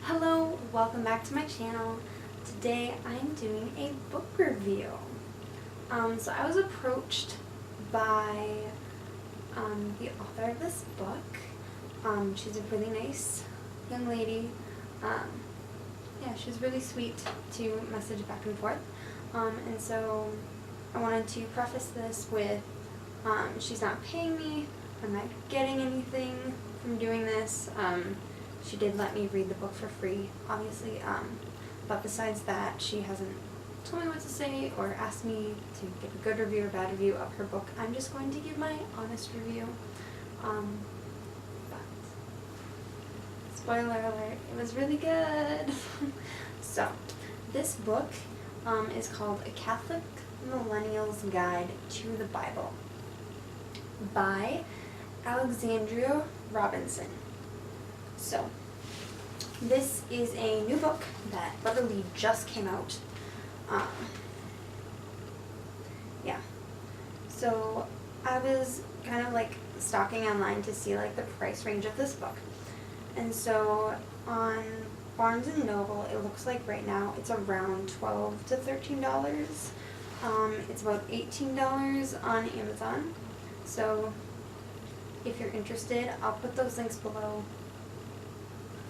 Hello, welcome back to my channel. Today I'm doing a book review. So I was approached by the author of this book. She's a really nice young lady. Yeah, she's really sweet to message back and forth. And so I wanted to preface this with she's not paying me. I'm not getting anything from doing this. She did let me read the book for free, obviously, but besides that, she hasn't told me what to say or asked me to give a good review or bad review of her book. I'm just going to give my honest review. But, spoiler alert, it was really good. So, this book is called A Catholic Millennial's Guide to the Bible by Alexandria Robinson. So, this is a new book that literally just came out. Yeah. So, I was kind of like stalking online to see like the price range of this book. And so, on Barnes & Noble, it looks like right now it's around $12 to $13. It's about $18 on Amazon. So, if you're interested, I'll put those links below.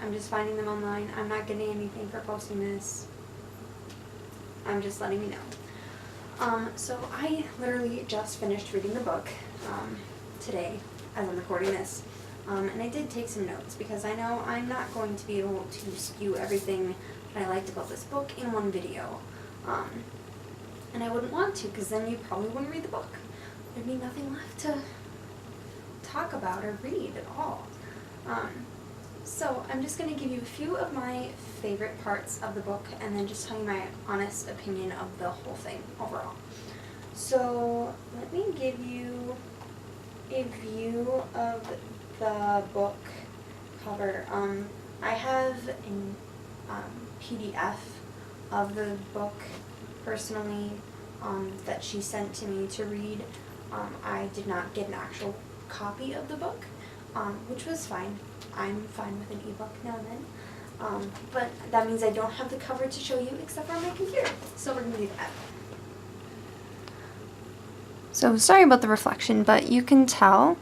I'm just finding them online. I'm not getting anything for posting this. I'm just letting you know. So I literally just finished reading the book today as I'm recording this. And I did take some notes because I know I'm not going to be able to spew everything that I liked about this book in one video. And I wouldn't want to because then you probably wouldn't read the book. There'd be nothing left to talk about or read at all. So I'm just going to give you a few of my favorite parts of the book and then just tell you my honest opinion of the whole thing overall. So let me give you a view of the book cover. I have a PDF of the book personally that she sent to me to read. I did not get an actual copy of the book, which was fine. I'm fine with an ebook now and then. But that means I don't have the cover to show you except for on my computer. So we're going to do that. So sorry about the reflection, but you can tell.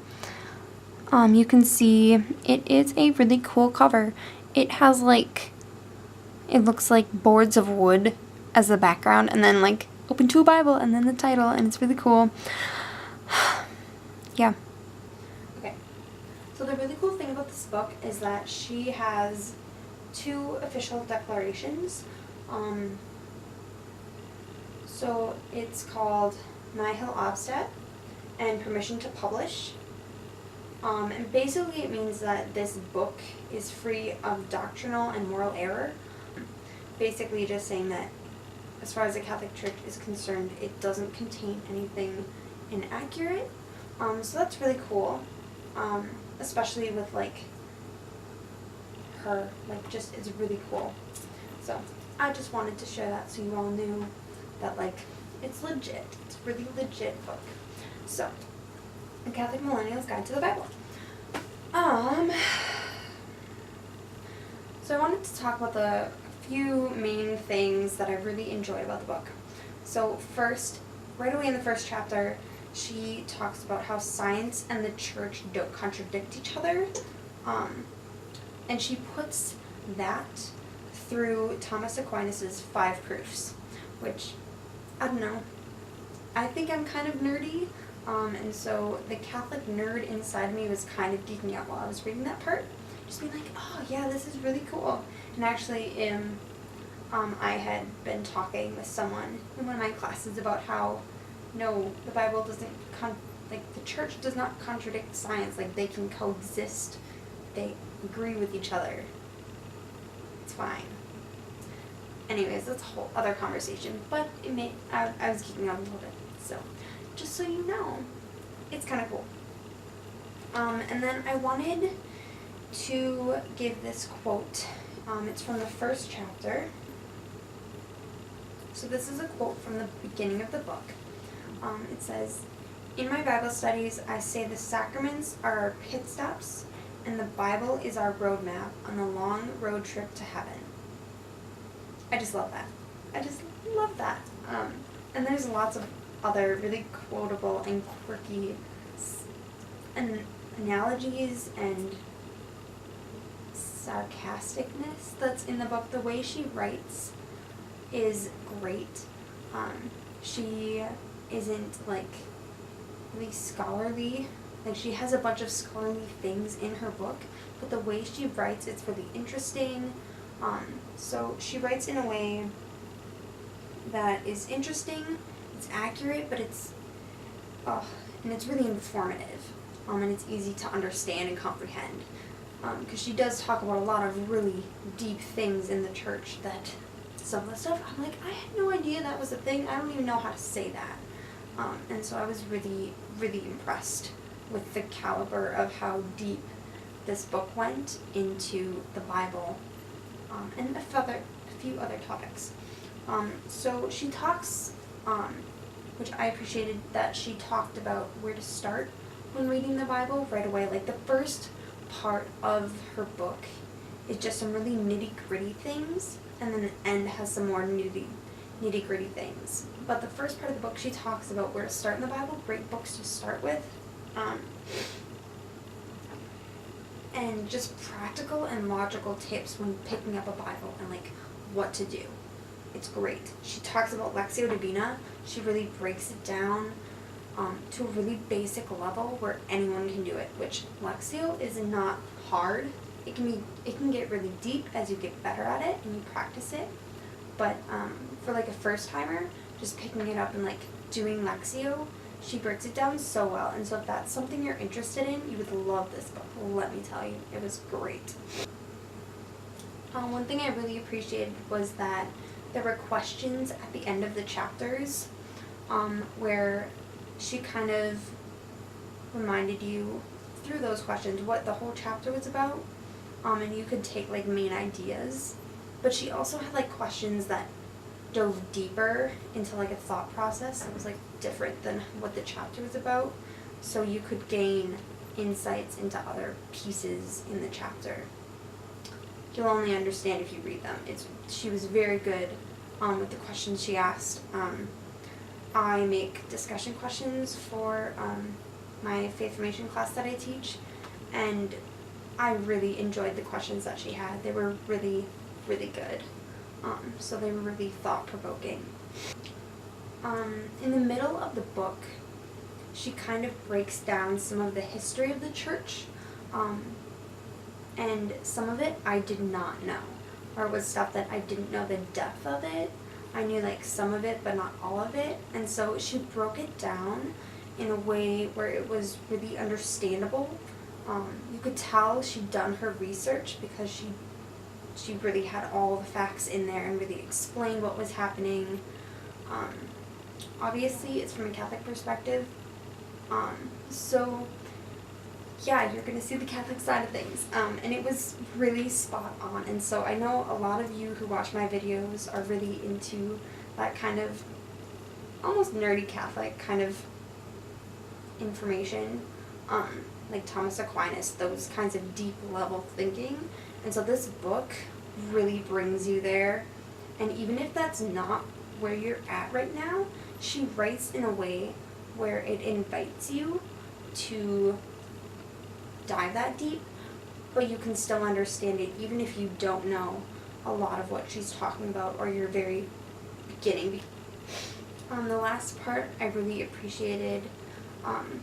You can see it is a really cool cover. It has like, it looks like boards of wood as the background and then like open to a Bible and then the title, and it's really cool. Yeah. So the really cool thing about this book is that she has 2 official declarations. So it's called Nihil Obstat and Permission to Publish. And basically it means that this book is free of doctrinal and moral error. Basically just saying that as far as the Catholic Church is concerned, it doesn't contain anything inaccurate. So that's really cool. Especially with like her, like just it's really cool. So I just wanted to share that so you all knew that like it's legit. It's a really legit book. So, A Catholic Millennial's Guide to the Bible. So I wanted to talk about the few main things that I really enjoyed about the book. So first, right away in the first chapter, she talks about how science and the church don't contradict each other. And she puts that through Thomas Aquinas' 5 proofs, which, I don't know, I think I'm kind of nerdy, and so the Catholic nerd inside me was kind of geeking out while I was reading that part. Just being like, oh yeah, this is really cool. And actually, I had been talking with someone in one of my classes about how no, the Bible doesn't, the church does not contradict science. Like, they can coexist. They agree with each other. It's fine. Anyways, that's a whole other conversation. But I was geeking out a little bit. So, just so you know, it's kind of cool. And then I wanted to give this quote. It's from the first chapter. So this is a quote from the beginning of the book. It says, "In my Bible studies, I say the sacraments are our pit stops and the Bible is our roadmap on the long road trip to heaven. I just love that. I just love that. And there's lots of other really quotable and quirky analogies and sarcasticness that's in the book. The way she writes is great. She isn't like really scholarly. Like, she has a bunch of scholarly things in her book, but the way she writes, it's really interesting. So she writes in a way that is interesting, it's accurate, but and it's really informative, and it's easy to understand and comprehend, because she does talk about a lot of really deep things in the church that some of the stuff, I'm like, I had no idea that was a thing. I don't even know how to say that. And so I was really, really impressed with the caliber of how deep this book went into the Bible, and a few other topics. So she talks, which I appreciated that she talked about where to start when reading the Bible right away. Like, the first part of her book is just some really nitty-gritty things, and then the end has some more nitty-gritty things. But the first part of the book, she talks about where to start in the Bible, great books to start with, and just practical and logical tips when picking up a Bible and like what to do. It's great. She talks about Lectio Divina. She really breaks it down to a really basic level where anyone can do it, which Lectio is not hard. It can get really deep as you get better at it and you practice it. But for like a first timer, just picking it up and like doing Lectio, she breaks it down so well. And so if that's something you're interested in, you would love this book. Let me tell you, it was great. One thing I really appreciated was that there were questions at the end of the chapters, where she kind of reminded you through those questions what the whole chapter was about, and you could take like main ideas. But she also had like questions that dove deeper into like a thought process that was like different than what the chapter was about, so you could gain insights into other pieces in the chapter. You'll only understand if you read them. She was very good with the questions she asked. I make discussion questions for my faith formation class that I teach, and I really enjoyed the questions that she had. They were really, really good. So they were really thought-provoking. In the middle of the book, she kind of breaks down some of the history of the church, and some of it I did not know, or was stuff that I didn't know the depth of it. I knew like some of it, but not all of it, and so she broke it down in a way where it was really understandable. You could tell she'd done her research because she really had all the facts in there and really explained what was happening. Obviously, it's from a Catholic perspective. So, yeah, you're going to see the Catholic side of things. And it was really spot on. And so I know a lot of you who watch my videos are really into that kind of almost nerdy Catholic kind of information. Like Thomas Aquinas, those kinds of deep level thinking. And so this book really brings you there. And even if that's not where you're at right now, she writes in a way where it invites you to dive that deep, but you can still understand it even if you don't know a lot of what she's talking about or you're very beginning. The last part I really appreciated.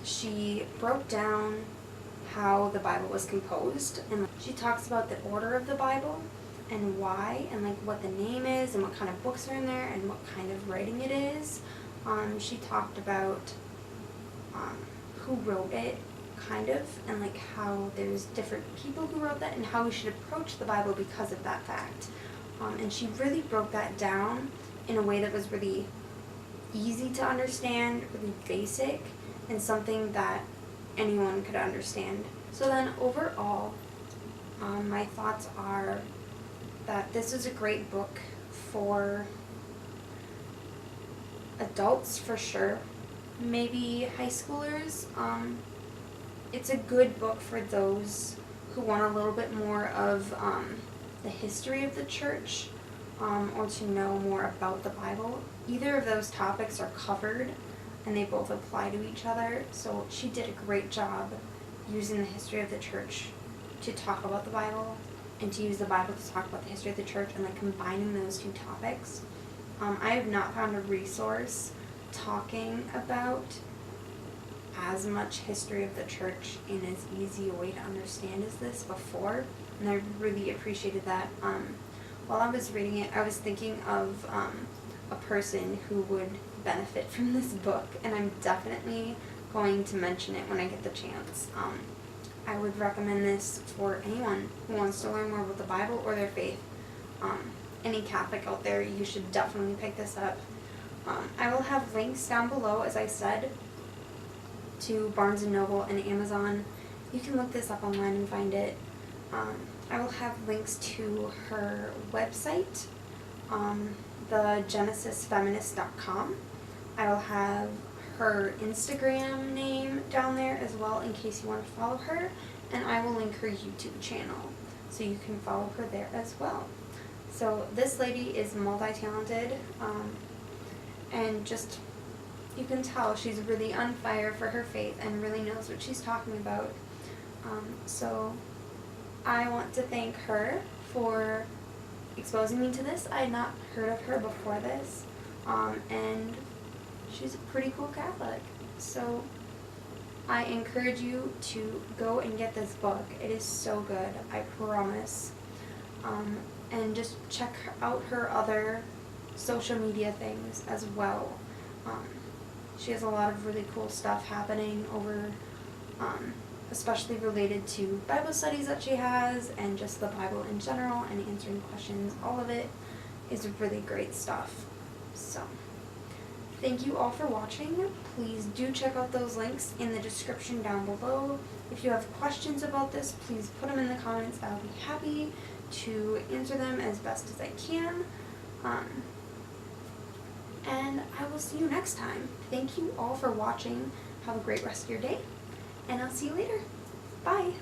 She broke down how the Bible was composed, and she talks about the order of the Bible and why, and like what the name is and what kind of books are in there and what kind of writing it is. She talked about who wrote it, kind of, and like how there's different people who wrote that and how we should approach the Bible because of that fact. And she really broke that down in a way that was really easy to understand, really basic, and something that anyone could understand. So then overall, my thoughts are that this is a great book for adults for sure, maybe high schoolers. It's a good book for those who want a little bit more of the history of the church, or to know more about the Bible. Either of those topics are covered and they both apply to each other. So she did a great job using the history of the church to talk about the Bible, and to use the Bible to talk about the history of the church, and like combining those two topics. I have not found a resource talking about as much history of the church in as easy a way to understand as this before, and I really appreciated that. While I was reading it, I was thinking of a person who would benefit from this book, and I'm definitely going to mention it when I get the chance. I would recommend this for anyone who wants to learn more about the Bible or their faith. Any Catholic out there, you should definitely pick this up. I will have links down below, as I said, to Barnes & Noble and Amazon. You can look this up online and find it. I will have links to her website, thegenesisfeminist.com. I will have her Instagram name down there as well in case you want to follow her, and I will link her YouTube channel so you can follow her there as well. So this lady is multi-talented, and just, you can tell she's really on fire for her faith and really knows what she's talking about. So I want to thank her for exposing me to this. I had not heard of her before this, and she's a pretty cool Catholic. So I encourage you to go and get this book. It is so good, I promise. And just check out her other social media things as well. She has a lot of really cool stuff happening over, especially related to Bible studies that she has, and just the Bible in general, and answering questions. All of it is really great stuff. So thank you all for watching. Please do check out those links in the description down below. If you have questions about this, please put them in the comments. I'll be happy to answer them as best as I can. And I will see you next time. Thank you all for watching. Have a great rest of your day, and I'll see you later. Bye.